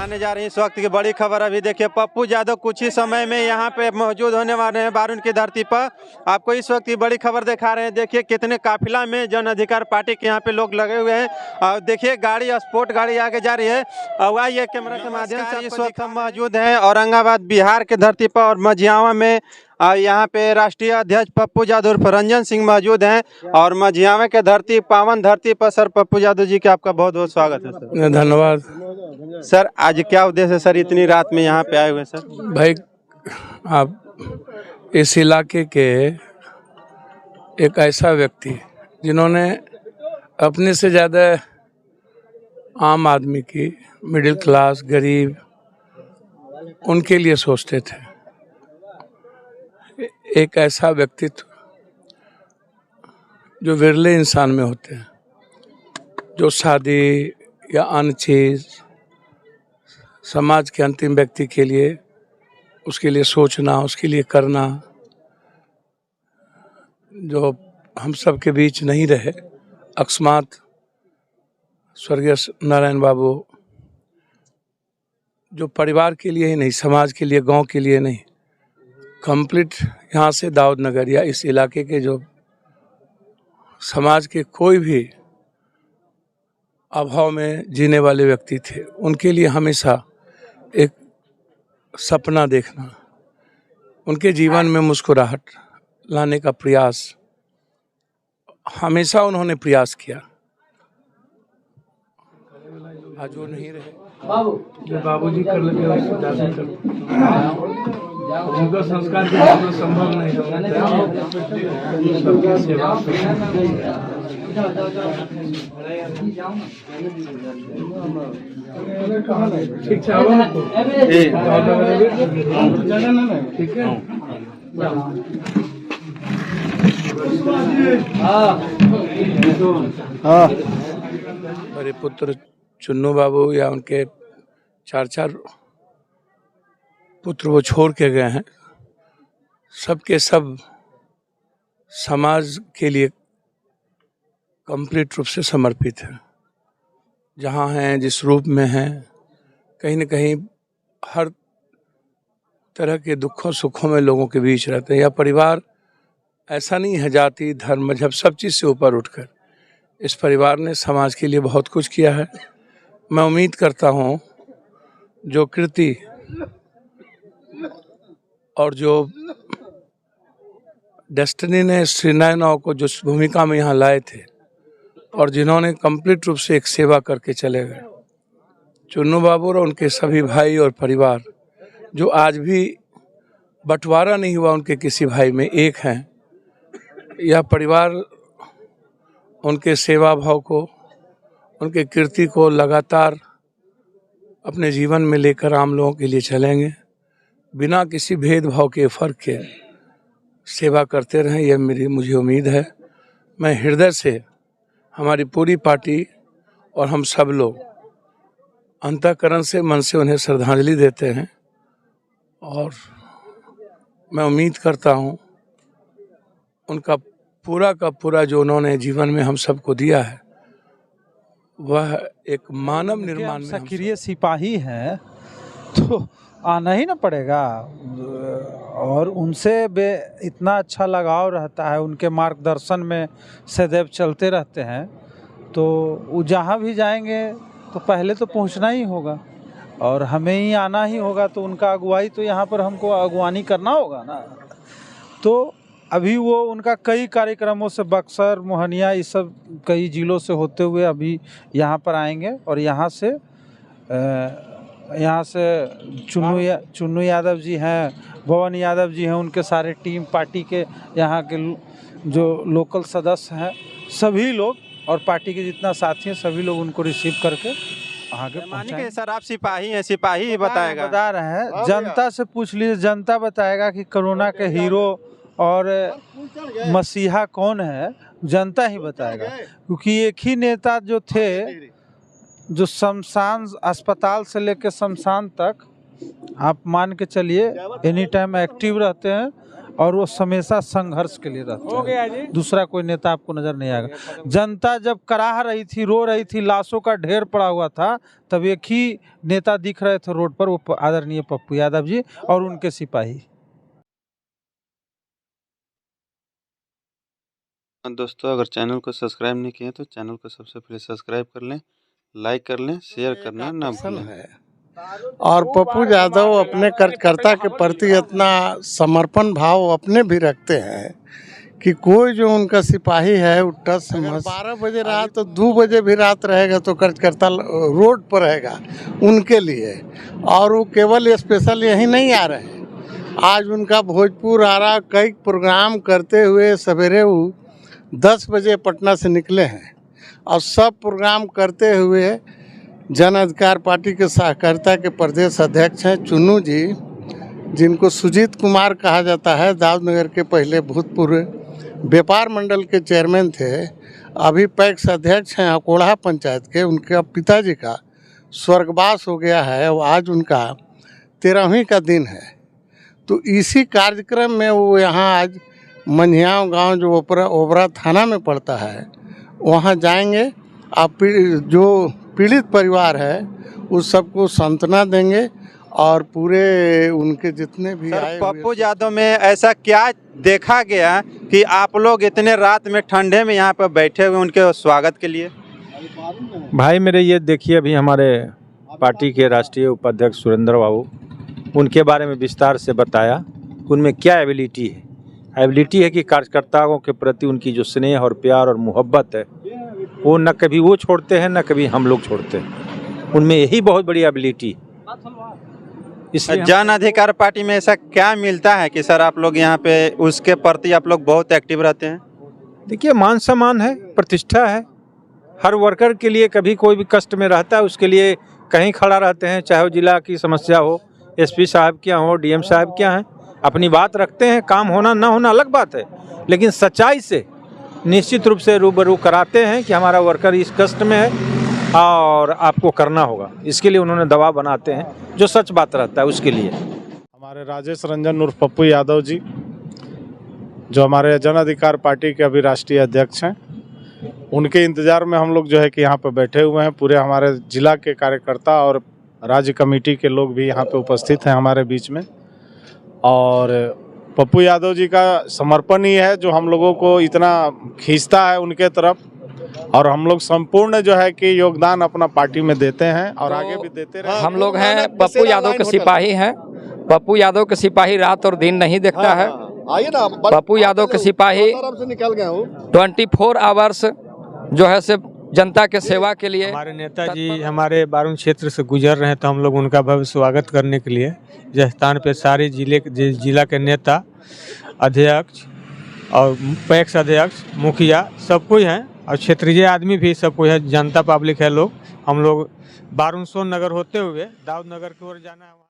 आने जा रही इस वक्त की बड़ी खबर। अभी देखिए पप्पू यादव कुछ ही समय में यहाँ पे मौजूद होने वाले हैं बारून की धरती पर। आपको इस वक्त की बड़ी खबर दिखा रहे हैं। देखिए कितने काफिला में जन अधिकार पार्टी के यहाँ पे लोग लगे हुए हैं। और देखिए गाड़ी स्पोर्ट गाड़ी आगे जा रही है। और आइए कैमरा के माध्यम से इस वक्त हम मौजूद हैं औरंगाबाद बिहार के धरती पर और मझियावा में। यहाँ पे राष्ट्रीय अध्यक्ष पप्पू यादव उर्फ रंजन सिंह मौजूद हैं और मझियावा के धरती पावन धरती पर सर पप्पू यादव जी का आपका बहुत बहुत स्वागत है सर। धन्यवाद सर आज क्या उद्देश्य है सर इतनी रात में यहाँ पे आए हुए सर? भाई, आप इस इलाके के एक ऐसा व्यक्ति जिन्होंने अपने से ज़्यादा आम आदमी की, मिडिल क्लास, गरीब, उनके लिए सोचते थे। एक ऐसा व्यक्तित्व जो विरले इंसान में होते हैं, जो शादी या अन्य चीज़ समाज के अंतिम व्यक्ति के लिए, उसके लिए सोचना, उसके लिए करना, जो हम सब के बीच नहीं रहे। अकस्मात स्वर्गीय नारायण बाबू जो परिवार के लिए ही नहीं, समाज के लिए, गांव के लिए नहीं, कंप्लीट यहाँ से दाऊद नगर या इस इलाके के जो समाज के कोई भी अभाव में जीने वाले व्यक्ति थे, उनके लिए हमेशा एक सपना देखना, उनके जीवन में मुस्कुराहट लाने का प्रयास हमेशा उन्होंने प्रयास किया। आज वो नहीं रहे, जो बाबूजी कर लगे उससे ज़्यादा कर, उनका संस्कार के बिना संभव नहीं सबकी सेवा। ठीक है, मेरे पुत्र चुन्नू बाबू या उनके चार पुत्र वो छोड़ के गए हैं, सबके सब समाज के लिए कंप्लीट रूप से समर्पित हैं। जहाँ हैं, जिस रूप में हैं, कहीं न कहीं हर तरह के दुखों सुखों में लोगों के बीच रहते हैं। यह परिवार ऐसा नहीं है जाति धर्म मजहब सब चीज़ से ऊपर उठकर, इस परिवार ने समाज के लिए बहुत कुछ किया है। मैं उम्मीद करता हूँ जो कृति और जो डेस्टिनी ने श्रीनारायण को जिस भूमिका में यहाँ लाए थे और जिन्होंने कंप्लीट रूप से एक सेवा करके चले गए, चुन्नू बाबू और उनके सभी भाई और परिवार जो आज भी बंटवारा नहीं हुआ उनके किसी भाई में, एक हैं। यह परिवार उनके सेवा भाव को, उनके कीर्ति को लगातार अपने जीवन में लेकर आम लोगों के लिए चलेंगे, बिना किसी भेदभाव के, फर्क के सेवा करते रहें, यह मुझे उम्मीद है। मैं हृदय से, हमारी पूरी पार्टी और हम सब लोग अंतःकरण से, मन से उन्हें श्रद्धांजलि देते हैं। और मैं उम्मीद करता हूँ उनका पूरा का पूरा जो उन्होंने जीवन में हम सबको दिया है, वह एक मानव निर्माण में। सक्रिय सिपाही हैं तो आना ही ना पड़ेगा, और उनसे इतना अच्छा लगाव रहता है, उनके मार्गदर्शन में सदैव चलते रहते हैं। तो वो जहाँ भी जाएंगे तो पहले तो पहुँचना ही होगा और हमें ही आना ही होगा। तो उनका अगुवाई तो यहाँ पर हमको अगुवानी करना होगा ना। तो अभी वो उनका कई कार्यक्रमों से बक्सर, मोहनिया, इस सब कई जिलों से होते हुए अभी यहाँ पर आएंगे। और यहाँ से चुन्नू यादव जी हैं, भवन यादव जी हैं, उनके सारे टीम पार्टी के यहाँ के जो लोकल सदस्य हैं, सभी लोग और पार्टी के जितना साथी हैं, सभी लोग उनको रिसीव करके आगे पहुँचाएंगे। सर आप सिपाही हैं, सिपाही ही बताएगा। बता रहे हैं, जनता से पूछ लीजिए, जनता बताएगा कि कोरोना के हीरो और मसीहा कौन है, जनता ही बताएगा। क्योंकि एक ही नेता जो थे, जो शमशान अस्पताल से लेकर शमशान तक आप मान के चलिए एनी टाइम एक्टिव रहते हैं और वो हमेशा संघर्ष के लिए रहता है। दूसरा कोई नेता आपको नजर नहीं आएगा। जनता जब कराह रही थी, रो रही थी, लाशों का ढेर पड़ा हुआ था, तब एक ही नेता दिख रहे थे रोड पर, वो आदरणीय पप्पू यादव जी और उनके सिपाही। दोस्तों, अगर चैनल को सब्सक्राइब नहीं किए तो चैनल को सबसे पहले सब्सक्राइब कर लें, लाइक कर लें, शेयर करना ना भूलें। और पप्पू यादव अपने कार्यकर्ता के प्रति इतना समर्पण भाव अपने भी रखते हैं कि कोई जो उनका सिपाही है उठा समझ 12 बजे रात तो 2 बजे भी रात रहेगा तो कार्यकर्ता रोड पर रहेगा उनके लिए। और वो केवल स्पेशल यहीं नहीं आ रहे हैं, आज उनका भोजपुर आ रहा कई प्रोग्राम करते हुए सवेरे वो 10 बजे पटना से निकले हैं और सब प्रोग्राम करते हुए जन अधिकार पार्टी के सहकारिता के प्रदेश अध्यक्ष हैं चुन्नू जी, जिनको सुजीत कुमार कहा जाता है, दाऊदनगर के पहले भूतपूर्व व्यापार मंडल के चेयरमैन थे, अभी पैक्स अध्यक्ष हैं अकोढ़ा पंचायत के। उनके पिताजी का स्वर्गवास हो गया है, आज उनका 13वीं का दिन है। तो इसी कार्यक्रम में वो यहाँ आज मंझियाँव गांव जो ओबरा थाना में पड़ता है वहाँ जाएंगे। आप जो पीड़ित परिवार है उस सबको सांत्वना देंगे और पूरे उनके जितने भी आए पप्पू यादव में ऐसा क्या देखा गया कि आप लोग इतने रात में ठंडे में यहाँ पर बैठे हुए उनके स्वागत के लिए? भाई मेरे ये देखिए, अभी हमारे पार्टी के राष्ट्रीय उपाध्यक्ष सुरेंद्र बाबू, उनके बारे में विस्तार से बताया उनमें क्या एबिलिटी है। एबिलिटी है कि कार्यकर्ताओं के प्रति उनकी जो स्नेह और प्यार और मोहब्बत है वो न कभी वो छोड़ते हैं न कभी हम लोग छोड़ते हैं, उनमें यही बहुत बड़ी एबिलिटी है। इसलिए जन अधिकार पार्टी में ऐसा क्या मिलता है कि सर आप लोग यहाँ पे उसके प्रति आप लोग बहुत एक्टिव रहते हैं? देखिए, मान सम्मान है, प्रतिष्ठा है, हर वर्कर के लिए कभी कोई भी कष्ट में रहता है उसके लिए कहीं खड़ा रहते हैं, चाहे वो जिला की समस्या हो, एसपी साहब क्या हो, डीएम साहब क्या हैं, अपनी बात रखते हैं। काम होना ना होना अलग बात है, लेकिन सच्चाई से निश्चित रूप से रूबरू कराते हैं कि हमारा वर्कर इस कष्ट में है और आपको करना होगा। इसके लिए उन्होंने दबाव बनाते हैं, जो सच बात रहता है उसके लिए। हमारे राजेश रंजन उर्फ पप्पू यादव जी, जो हमारे जन अधिकार पार्टी के अभी राष्ट्रीय अध्यक्ष हैं, उनके इंतज़ार में हम लोग जो है कि यहाँ पे बैठे हुए हैं। पूरे हमारे जिला के कार्यकर्ता और राज्य कमेटी के लोग भी यहाँ पे उपस्थित हैं हमारे बीच में। और पप्पू यादव जी का समर्पण ही है जो हम लोगों को इतना खींचता है उनके तरफ, और हम लोग संपूर्ण जो है कि योगदान अपना पार्टी में देते हैं और तो आगे भी देते रहे। हम लोग हैं पप्पू यादव के सिपाही हैं। पप्पू यादव के सिपाही रात और दिन नहीं देखता है। पप्पू यादव के सिपाही 24 आवर्स जो है से जनता के सेवा के लिए। हमारे नेताजी हमारे बारून क्षेत्र से गुजर रहे हैं तो हम लोग उनका भव्य स्वागत करने के लिए इस स्थान पे सारे जिला के नेता, अध्यक्ष और पैक्स अध्यक्ष, मुखिया सब कोई हैं और क्षेत्रीय आदमी भी सब कोई है, जनता पब्लिक है लोग। हम लोग बारून सोन नगर होते हुए दाऊदनगर की ओर जाना है।